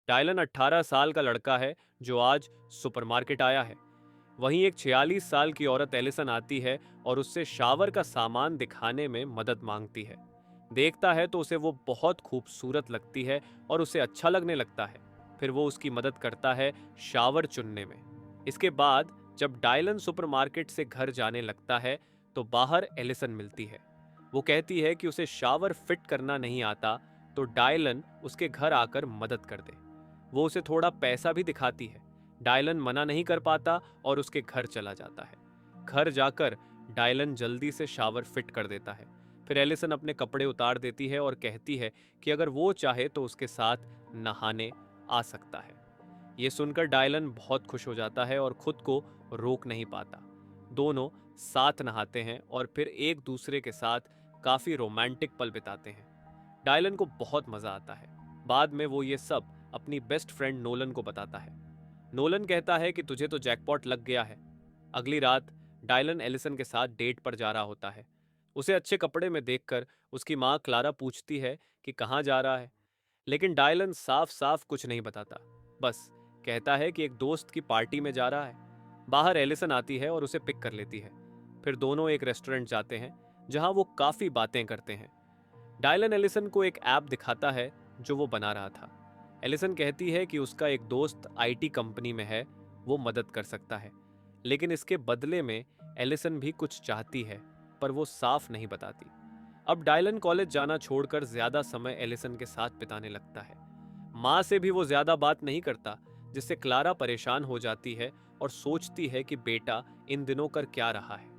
टायलन 18 साल का लड़का है जो आज सुपरमार्केट आया है। वहीं एक 46 साल की औरत एलिसन आती है और उससे शावर का सामान दिखाने में मदद मांगती है। देखता है तो उसे वो बहुत खूबसूरत लगती है और उसे अच्छा लगने लगता है। फिर वो उसकी मदद करता है शावर चुनने में। इसके बाद जब डायलन सुपरमार्केट से घर जाने लगता है तो बाहर एलिसन मिलती है। वो कहती है कि उसे शावर फिट करना नहीं आता, तो डायलन उसके घर आकर मदद कर दे। वो उसे थोड़ा पैसा भी दिखाती है। डायलन मना नहीं कर पाता और उसके घर चला जाता है। घर जाकर डायलन जल्दी से शावर फिट कर देता है। फिर एलिसन अपने कपड़े उतार देती है और कहती है कि अगर वो चाहे तो उसके साथ नहाने आ सकता है। ये सुनकर डायलन बहुत खुश हो जाता है और खुद को रोक नहीं पाता। दोनों साथ नहाते हैं और फिर एक दूसरे के साथ काफी रोमांटिक पल बिताते हैं। डायलन को बहुत मजा आता है। बाद में वो ये सब अपनी बेस्ट फ्रेंड नोलन को बताता है। नोलन कहता है कि तुझे तो जैकपॉट लग गया है। अगली रात डायलन एलिसन के साथ डेट पर जा रहा होता है। उसे अच्छे कपड़े में देखकर उसकी माँ क्लारा पूछती है कि कहाँ जा रहा है, लेकिन डायलन साफ साफ कुछ नहीं बताता। बस कहता है कि एक दोस्त की पार्टी में जा रहा है। बाहर एलिसन आती है और उसे पिक कर लेती है। फिर दोनों एक रेस्टोरेंट जाते हैं जहां वो काफी बातें करते हैं। डायलन एलिसन को एक ऐप दिखाता है जो वो बना रहा था। एलिसन कहती है कि उसका एक दोस्त आईटी कंपनी में है, वो मदद कर सकता है, लेकिन इसके बदले में एलिसन भी कुछ चाहती है, पर वो साफ नहीं बताती। अब डायलन कॉलेज जाना छोड़कर ज्यादा समय एलिसन के साथ बिताने लगता है। माँ से भी वो ज्यादा बात नहीं करता, जिससे क्लारा परेशान हो जाती है और सोचती है कि बेटा इन दिनों कर क्या रहा है।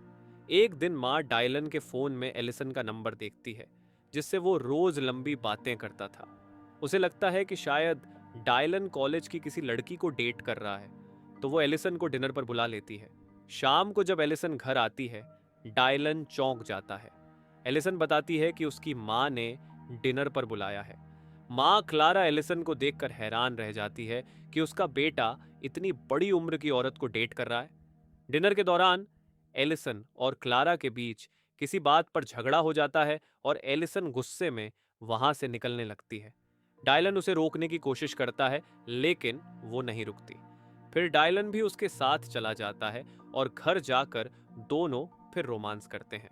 एक दिन माँ डायलन के फोन में एलिसन का नंबर देखती है, जिससे वो रोज लंबी बातें करता था। उसे लगता है कि शायद डायलन कॉलेज की किसी लड़की को डेट कर रहा है, तो वो एलिसन को डिनर पर बुला लेती है। शाम को जब एलिसन घर आती है, डायलन चौंक जाता है। एलिसन बताती है कि उसकी माँ ने डिनर पर बुलाया है। माँ क्लारा एलिसन को देखकर हैरान रह जाती है कि उसका बेटा इतनी बड़ी उम्र की औरत को डेट कर रहा है। डिनर के दौरान एलिसन और क्लारा के बीच किसी बात पर झगड़ा हो जाता है और एलिसन गुस्से में वहां से निकलने लगती है। डायलन उसे रोकने की कोशिश करता है, लेकिन वो नहीं रुकती। फिर डायलन भी उसके साथ चला जाता है और घर जाकर दोनों फिर रोमांस करते हैं।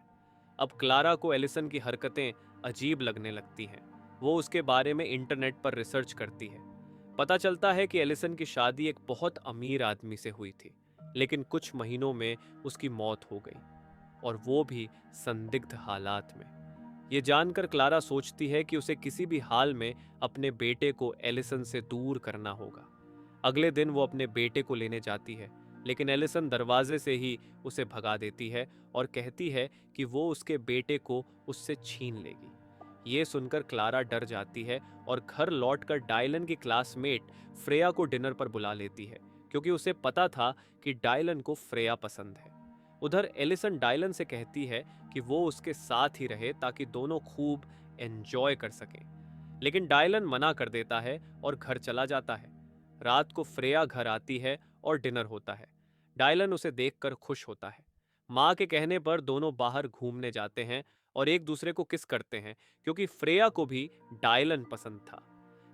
अब क्लारा को एलिसन की हरकतें अजीब लगने लगती हैं। वो उसके बारे में इंटरनेट पर रिसर्च करती है। पता चलता है कि एलिसन की शादी एक बहुत अमीर आदमी से हुई थी, लेकिन कुछ महीनों में उसकी मौत हो गई, और वो भी संदिग्ध हालात में। ये जानकर क्लारा सोचती है कि उसे किसी भी हाल में अपने बेटे को एलिसन से दूर करना होगा। अगले दिन वो अपने बेटे को लेने जाती है, लेकिन एलिसन दरवाजे से ही उसे भगा देती है और कहती है कि वो उसके बेटे को उससे छीन लेगी। ये सुनकर क्लारा डर जाती है और घर लौटकर डायलन की क्लासमेट फ्रेया को डिनर पर बुला लेती है, क्योंकि उसे पता था कि डायलन को फ्रेया पसंद है। उधर एलिसन डायलन से कहती है कि वो उसके साथ ही रहे ताकि दोनों खूब एंजॉय कर सकें, लेकिन डायलन मना कर देता है और घर चला जाता है। रात को फ्रेया घर आती है और डिनर होता है। डायलन उसे देखकर खुश होता है। माँ के कहने पर दोनों बाहर घूमने जाते हैं और एक दूसरे को किस करते हैं, क्योंकि फ्रेया को भी डायलन पसंद था।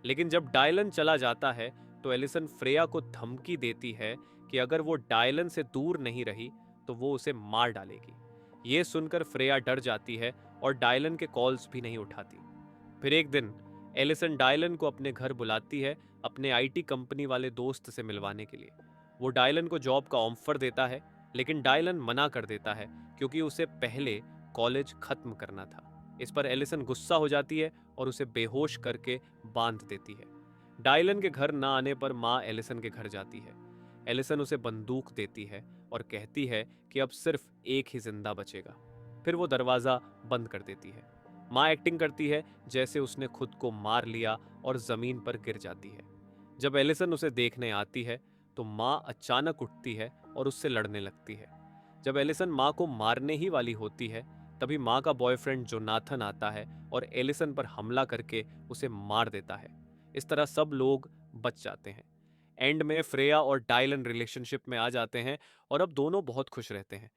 लेकिन जब डायलन चला जाता है तो एलिसन फ्रेया को धमकी देती है कि अगर वो डायलन से दूर नहीं रही तो वो उसे मार डालेगी। ये सुनकर फ्रेया डर जाती है और डायलन के कॉल्स भी नहीं उठाती। फिर एक दिन एलिसन डायलन को अपने घर बुलाती है अपने आईटी कंपनी वाले दोस्त से मिलवाने के लिए। वो डायलन को जॉब का ऑफर देता है, लेकिन डायलन मना कर देता है क्योंकि उसे पहले कॉलेज खत्म करना था। इस पर एलिसन गुस्सा हो जाती है और उसे बेहोश करके बांध देती है। डायलन के घर ना आने पर माँ एलिसन के घर जाती है। एलिसन उसे बंदूक देती है और कहती है कि अब सिर्फ एक ही जिंदा बचेगा। फिर वो दरवाजा बंद कर देती है। माँ एक्टिंग करती है जैसे उसने खुद को मार लिया और जमीन पर गिर जाती है। जब एलिसन उसे देखने आती है तो माँ अचानक उठती है और उससे लड़ने लगती है। जब एलिसन माँ को मारने ही वाली होती है, तभी माँ का बॉयफ्रेंड जोनाथन आता है और एलिसन पर हमला करके उसे मार देता है। इस तरह सब लोग बच जाते हैं। एंड में फ्रेया और डायलन रिलेशनशिप में आ जाते हैं और अब दोनों बहुत खुश रहते हैं।